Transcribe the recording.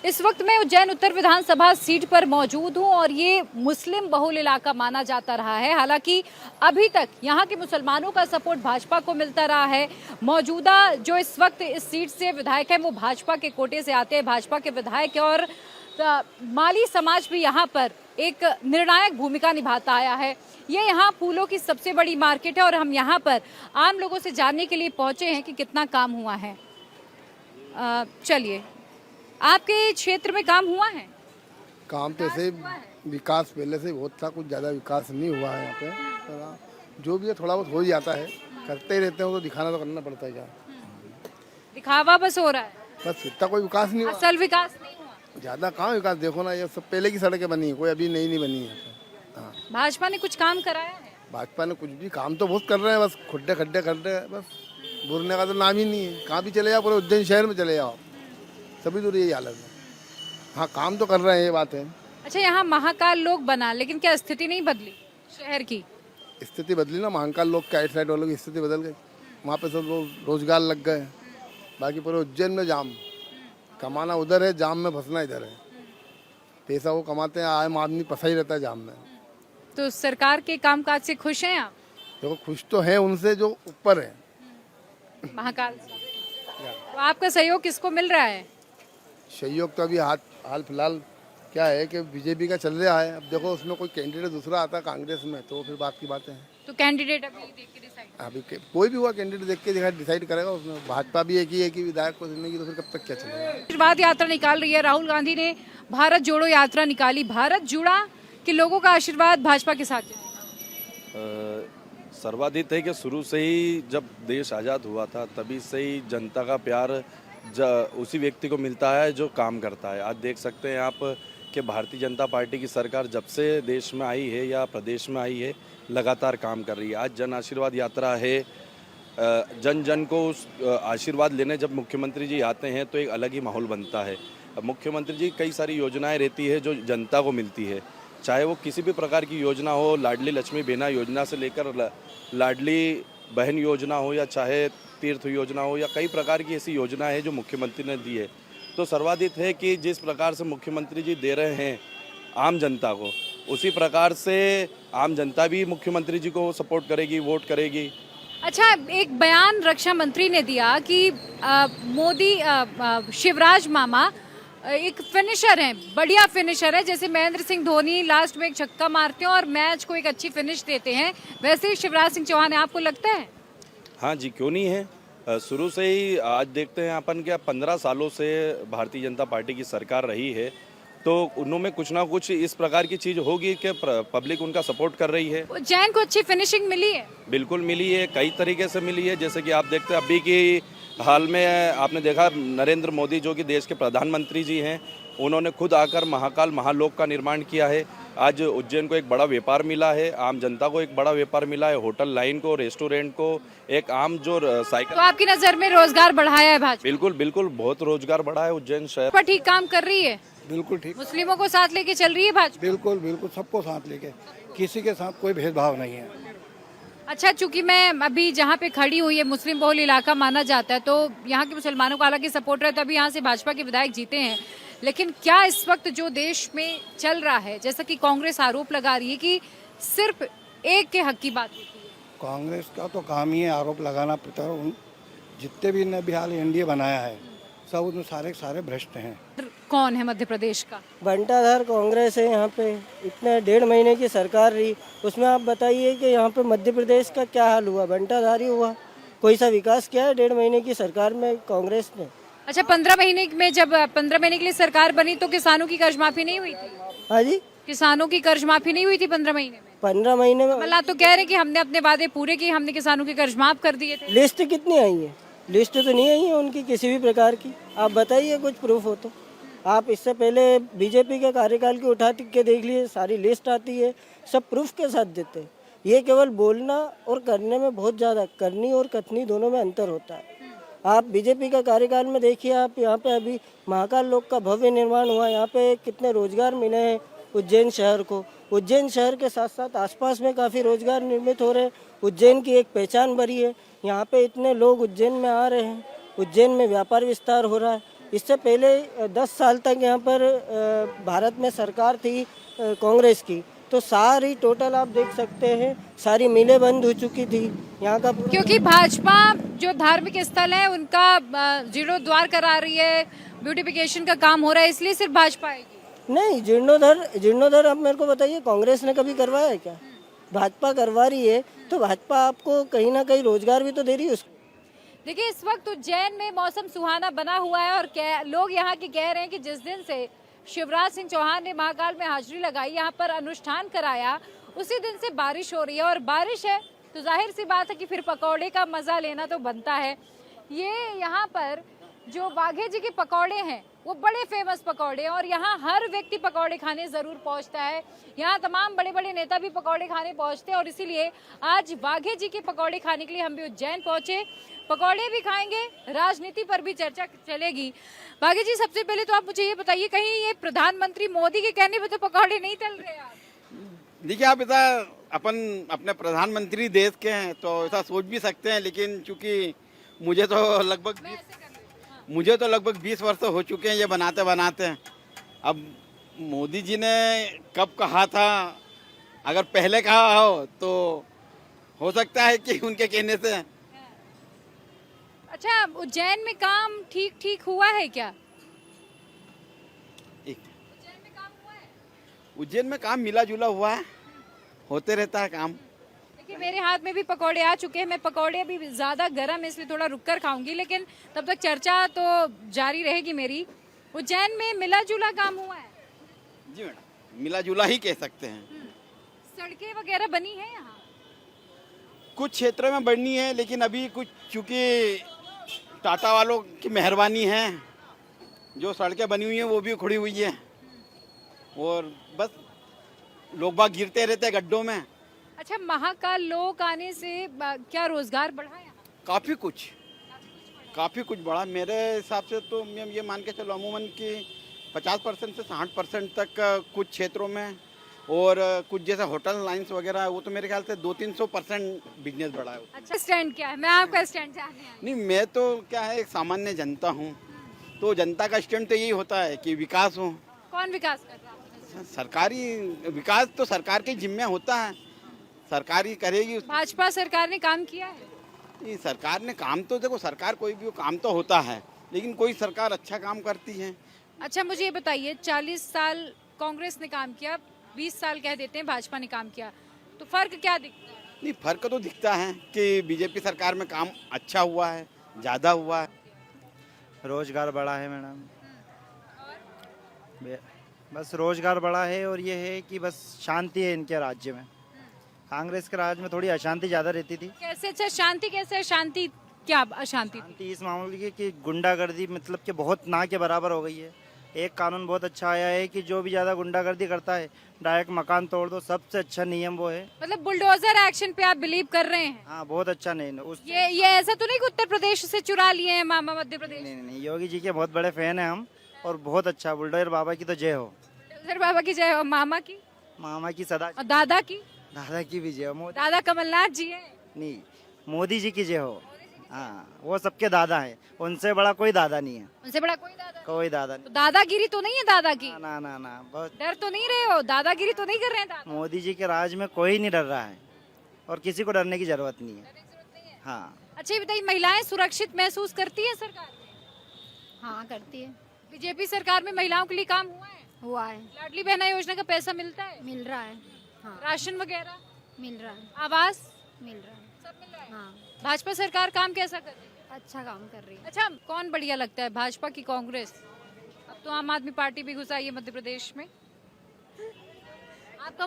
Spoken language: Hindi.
इस वक्त मैं उज्जैन उत्तर विधानसभा सीट पर मौजूद हूं और ये मुस्लिम बहुल इलाका माना जाता रहा है। हालांकि अभी तक यहां के मुसलमानों का सपोर्ट भाजपा को मिलता रहा है। मौजूदा जो इस वक्त इस सीट से विधायक हैं वो भाजपा के कोटे से आते हैं, भाजपा के विधायक, और माली समाज भी यहाँ पर एक निर्णायक भूमिका निभाता आया है। ये यहाँ फूलों की सबसे बड़ी मार्केट है और हम यहाँ पर आम लोगों से जानने के लिए पहुंचे हैं कि कितना काम हुआ है। चलिए, आपके क्षेत्र में काम हुआ है? काम तो ऐसे विकास पहले से बहुत था, कुछ ज़्यादा विकास नहीं हुआ है यहाँ पे। पर जो भी है थोड़ा बहुत हो ही जाता है, करते ही रहते हैं, वो तो दिखाना तो करना पड़ता है। क्या दिखावा बस हो रहा है, बस इतना कोई विकास नहीं हुआ, असल विकास नहीं हुआ। ज़्यादा कहाँ विकास। देखो ना, ये सब पहले की सड़कें बनी है, कोई अभी नई नहीं बनी है। हाँ, भाजपा ने कुछ काम कराया है? भाजपा ने कुछ भी काम तो बहुत कर रहे हैं, बस खड्डे खड्डे कर रहे हैं, बस बुरने का तो नाम ही नहीं है। कहाँ भी चले जाओ, पूरे उज्जैन शहर में चले जाओ, सभी दूर यही हालत है। हाँ, काम तो कर रहे हैं, ये बात है। अच्छा, यहाँ महाकाल लोक बना, लेकिन क्या स्थिति नहीं बदली शहर की? स्थिति बदली ना, महाकाल लोग के साइड वालों की स्थिति बदल गई। वहाँ पे सब लोग रोजगार लग गए, बाकी पूरे उज्जैन में जाम। कमाना उधर है, जाम में फंसना इधर है। पैसा वो कमाते हैं, आम आदमी फंसा ही रहता है जाम में। तो सरकार के कामकाज से खुश हैं आप? देखो, खुश तो है उनसे जो ऊपर है, महाकाल से। तो आपका सहयोग किसको मिल रहा है? सहयोग तो अभी हाल फिलहाल क्या है कि बीजेपी का चल रहा है। अब देखो, उसमें कोई कैंडिडेट दूसरा आता है कांग्रेस में, तो फिर बात की बातें हैं। तो कैंडिडेट अभी देख के डिसाइड? अभी कोई भी हुआ कैंडिडेट देख के डिसाइड करेगा। उसमें भाजपा भी एक ही विधायक को देने की, तो फिर कब तक क्या चलेगा। आशीर्वाद यात्रा निकाल रही है, राहुल गांधी ने भारत जोड़ो यात्रा निकाली। भारत जुड़ा कि लोगों का आशीर्वाद भाजपा के साथ है? सर्वाधिक है कि शुरू से ही जब देश आज़ाद हुआ था तभी से ही जनता का प्यार उसी व्यक्ति को मिलता है जो काम करता है। आज देख सकते हैं आप कि भारतीय जनता पार्टी की सरकार जब से देश में आई है या प्रदेश में आई है, लगातार काम कर रही है। आज जन आशीर्वाद यात्रा है, जन जन को उस आशीर्वाद लेने जब मुख्यमंत्री जी आते हैं तो एक अलग ही माहौल बनता है। मुख्यमंत्री जी कई सारी योजनाएं रहती है जो जनता को मिलती है, चाहे वो किसी भी प्रकार की योजना हो, लाडली लक्ष्मी बहना योजना से लेकर लाडली बहन योजना हो, या चाहे तीर्थ योजना हो, या कई प्रकार की ऐसी योजना है जो मुख्यमंत्री ने दी है। तो सर्वाधिक है कि जिस प्रकार से मुख्यमंत्री जी दे रहे हैं आम जनता को, उसी प्रकार से आम जनता भी मुख्यमंत्री जी को सपोर्ट करेगी, वोट करेगी। अच्छा, एक बयान रक्षा मंत्री ने दिया कि मोदी शिवराज मामा एक फिनिशर हैं, बढ़िया फिनिशर है। जैसे महेंद्र सिंह धोनी लास्ट में एक छक्का मारते हैं और मैच को एक अच्छी फिनिश देते हैं, वैसे ही शिवराज सिंह चौहान है। आपको लगता है? हाँ जी, क्यों नहीं है। शुरू से ही आज देखते हैं अपन क्या 15 सालों से भारतीय जनता पार्टी की सरकार रही है, तो उन्होंने कुछ ना कुछ इस प्रकार की चीज़ होगी कि पब्लिक उनका सपोर्ट कर रही है। उज्जैन को अच्छी फिनिशिंग मिली है? बिल्कुल मिली है, कई तरीके से मिली है। जैसे कि आप देखते हैं अभी की हाल में आपने देखा नरेंद्र मोदी जो कि देश के प्रधानमंत्री जी हैं, उन्होंने खुद आकर महाकाल महालोक का निर्माण किया है। आज उज्जैन को एक बड़ा व्यापार मिला है, आम जनता को एक बड़ा व्यापार मिला है, होटल लाइन को, रेस्टोरेंट को, एक आम जो साइकिल। तो आपकी नज़र में रोजगार बढ़ाया है भाजपा? बिल्कुल बिल्कुल, बहुत रोजगार बढ़ा है उज्जैन शहर। ठीक काम कर रही है? बिल्कुल ठीक, मुस्लिमों को साथ लेके चल रही है भाजपा? बिल्कुल बिल्कुल, सबको साथ लेके, किसी के साथ कोई भेदभाव नहीं है। अच्छा, चूंकि मैं अभी जहाँ पे खड़ी हूँ ये मुस्लिम बहुल इलाका माना जाता है, तो यहाँ के मुसलमानों का हालांकि सपोर्ट रहता है, तभी यहाँ से भाजपा के विधायक जीते हैं। लेकिन क्या इस वक्त जो देश में चल रहा है, जैसा कि कांग्रेस आरोप लगा रही है कि सिर्फ एक के हक की बात होती है? कांग्रेस का तो काम ही है आरोप लगाना। जितने भी ने बिहार एनडीए बनाया है सब उसमें सारे भ्रष्ट हैं। कौन है मध्य प्रदेश का? बंटाधार कांग्रेस है यहाँ पे। इतने 1.5 महीने की सरकार रही, उसमें आप बताइए कि यहाँ पे मध्य प्रदेश का क्या हाल हुआ? बंटाधार ही हुआ। कोई सा विकास किया है 1.5 महीने की सरकार में कांग्रेस ने? अच्छा, 15 महीने में, जब 15 महीने के लिए सरकार बनी तो किसानों की कर्ज माफी नहीं हुई थी? हाँ जी, किसानों की कर्ज माफी नहीं हुई थी 15 महीने में? 15 महीने में मतलब तो कह रहे हैं कि हमने अपने वादे पूरे किए, हमने किसानों के कर्ज माफ कर दिए थे। लिस्ट कितनी आई है? लिस्ट तो नहीं आई है उनकी किसी भी प्रकार की। आप बताइए, कुछ प्रूफ हो तो। आप इससे पहले बीजेपी के कार्यकाल की उठा के देख लिए, सारी लिस्ट आती है, सब प्रूफ के साथ देते हैं। ये केवल बोलना और करने में बहुत ज़्यादा, करनी और कथनी दोनों में अंतर होता है। आप बीजेपी का कार्यकाल में देखिए, आप यहाँ पे अभी महाकाल लोक का भव्य निर्माण हुआ, यहाँ पे कितने रोजगार मिले हैं उज्जैन शहर को। उज्जैन शहर के साथ साथ आसपास में काफ़ी रोजगार निर्मित हो रहे हैं। उज्जैन की एक पहचान बनी है, यहाँ पे इतने लोग उज्जैन में आ रहे हैं, उज्जैन में व्यापार विस्तार हो रहा है। इससे पहले 10 साल तक यहाँ पर भारत में सरकार थी कांग्रेस की, तो सारी टोटल आप देख सकते हैं सारी मिलें बंद हो चुकी थी यहाँ का। क्योंकि भाजपा जो धार्मिक स्थल है उनका जीर्णोद्वार करा रही है, ब्यूटिफिकेशन का काम हो रहा है, इसलिए सिर्फ भाजपा आएगी। नहीं, जीर्णोद्धार आप मेरे को बताइए, कांग्रेस ने कभी करवाया है क्या? भाजपा करवा रही है, तो भाजपा आपको कहीं ना कहीं रोजगार भी तो दे रही है उसको। देखिए इस वक्त उज्जैन में मौसम सुहाना बना हुआ है और लोग यहाँ के कह रहे हैं कि जिस दिन से शिवराज सिंह चौहान ने महाकाल में हाजिरी लगाई, यहाँ पर अनुष्ठान कराया, उसी दिन से बारिश हो रही है। और बारिश है तो जाहिर सी बात है कि फिर पकौड़े का मजा लेना तो बनता है। ये यहाँ पर जो वाघे जी के पकौड़े हैं वो बड़े फेमस पकौड़े हैं और यहाँ हर व्यक्ति पकौड़े खाने जरूर पहुँचता है। यहाँ तमाम बड़े बड़े नेता भी पकौड़े खाने पहुँचते हैं और इसीलिए आज वाघे जी के पकौड़े खाने के लिए हम भी उज्जैन पहुँचे। पकौड़े भी खाएंगे, राजनीति पर भी चर्चा चलेगी। वाघे जी, सबसे पहले तो आप मुझे ये बताइए, कहीं ये प्रधानमंत्री मोदी के कहने पे तो पकौड़े नहीं तल रहे आप? देखिए, आप ऐसा अपन अपने प्रधानमंत्री देश के हैं तो ऐसा सोच भी सकते हैं, लेकिन चूंकि मुझे तो लगभग 20 वर्ष हो चुके हैं ये बनाते बनाते। अब मोदी जी ने कब कहा था, अगर पहले कहा हो तो हो सकता है कि उनके कहने से। अच्छा, उज्जैन में काम ठीक हुआ है क्या? उज्जैन में काम मिला जुला हुआ है, होते रहता है काम। देखिए मेरे हाथ में भी पकौड़े आ चुके हैं। मैं पकौड़े अभी ज्यादा गर्म है इसलिए थोड़ा रुककर खाऊंगी, लेकिन तब तक चर्चा तो जारी रहेगी मेरी। उज्जैन में मिला जुला काम हुआ है? जी मैडम, मिला जुला ही कह सकते हैं। सड़कें वगैरह बनी है यहाँ? कुछ क्षेत्रों में बढ़नी है, लेकिन अभी कुछ चूंकि टाटा वालों की मेहरबानी है, जो सड़कें बनी हुई हैं वो भी उखड़ी हुई है और बस लोग बाग गिरते रहते हैं गड्ढों में। अच्छा, महाकाल लोक आने से क्या रोजगार बढ़ा यहाँ? काफ़ी कुछ बढ़ा। मेरे हिसाब से तो मैं ये मान के चलो अमूमन कि 50% से 60% तक कुछ क्षेत्रों में, और कुछ जैसे होटल लाइंस वगैरह है वो तो मेरे ख्याल से 200-300% बिजनेस बढ़ा है। अच्छा, स्टैंड क्या है? मैं आपका स्टैंड जानने आई हूँ। नहीं, मैं तो क्या है, एक सामान्य जनता हूँ, तो जनता का स्टैंड तो यही होता है कि विकास हो। कौन विकास कर रहा है? सरकारी विकास तो सरकार के जिम्मे होता है, सरकार ही करेगी। भाजपा सरकार ने काम किया है? नहीं, सरकार ने काम तो, देखो सरकार कोई भी काम तो होता है, लेकिन कोई सरकार अच्छा काम करती है। अच्छा, मुझे ये बताइए, 40 साल कांग्रेस ने काम किया, 20 साल कह देते हैं भाजपा ने काम किया, तो फर्क क्या दिखता है? नहीं, फर्क तो दिखता है कि बीजेपी सरकार में काम अच्छा हुआ है, ज़्यादा हुआ है। रोजगार बढ़ा है मैडम, बस रोजगार बढ़ा है। और ये है कि बस शांति है इनके राज्य में। कांग्रेस के राज्य में थोड़ी अशांति ज़्यादा रहती थी। कैसे? अच्छा, शांति कैसे? शांति क्या अशांति? शांति इस मामले की कि गुंडागर्दी मतलब कि बहुत ना के बराबर हो गई है। एक कानून बहुत अच्छा आया है कि जो भी ज़्यादा गुंडागर्दी करता है डायरेक्ट मकान तोड़ दो, सबसे अच्छा नियम वो है। मतलब बुलडोजर एक्शन पे आप बिलीव कर रहे हैं? हाँ, बहुत अच्छा। नहीं उस ये ऐसा तो नहीं कि उत्तर प्रदेश से चुरा लिए हैं मामा मध्य प्रदेश? नहीं, योगी जी के बहुत बड़े फैन हैं हम, और बहुत अच्छा। बुलडोजर बाबा की तो जय हो। बुलडोजर बाबा की जय हो। मामा की? मामा की सदा। और दादा की? दादा की भी जय हो। दादा कमलनाथ जी है? नहीं, मोदी जी की जय हो। हाँ, वो सबके दादा है, उनसे बड़ा कोई दादा नहीं है। उनसे बड़ा कोई दादा नहीं। तो दादागिरी तो नहीं है? दादा की ना बहुत। डर तो नहीं रहे हो? दादागिरी तो नहीं कर रहे हैं दादा? मोदी जी के राज में कोई नहीं डर रहा है और किसी को डरने की जरूरत नहीं है। हाँ। अच्छा, ये बताइए, महिलाएं सुरक्षित महसूस करती है सरकार में? हाँ, करती है। बीजेपी सरकार में महिलाओं के लिए काम हुआ है? है, लाडली बहना योजना का पैसा मिलता है? मिल रहा है। हाँ, राशन वगैरह मिल रहा है, आवास मिल रहा है। सब मिल रहा है? हाँ, भाजपा सरकार काम कैसा कर रही है? अच्छा काम कर रही है। अच्छा, कौन बढ़िया लगता है, भाजपा की कांग्रेस? अब तो आम आदमी पार्टी भी घुस आई है मध्य प्रदेश में। आपका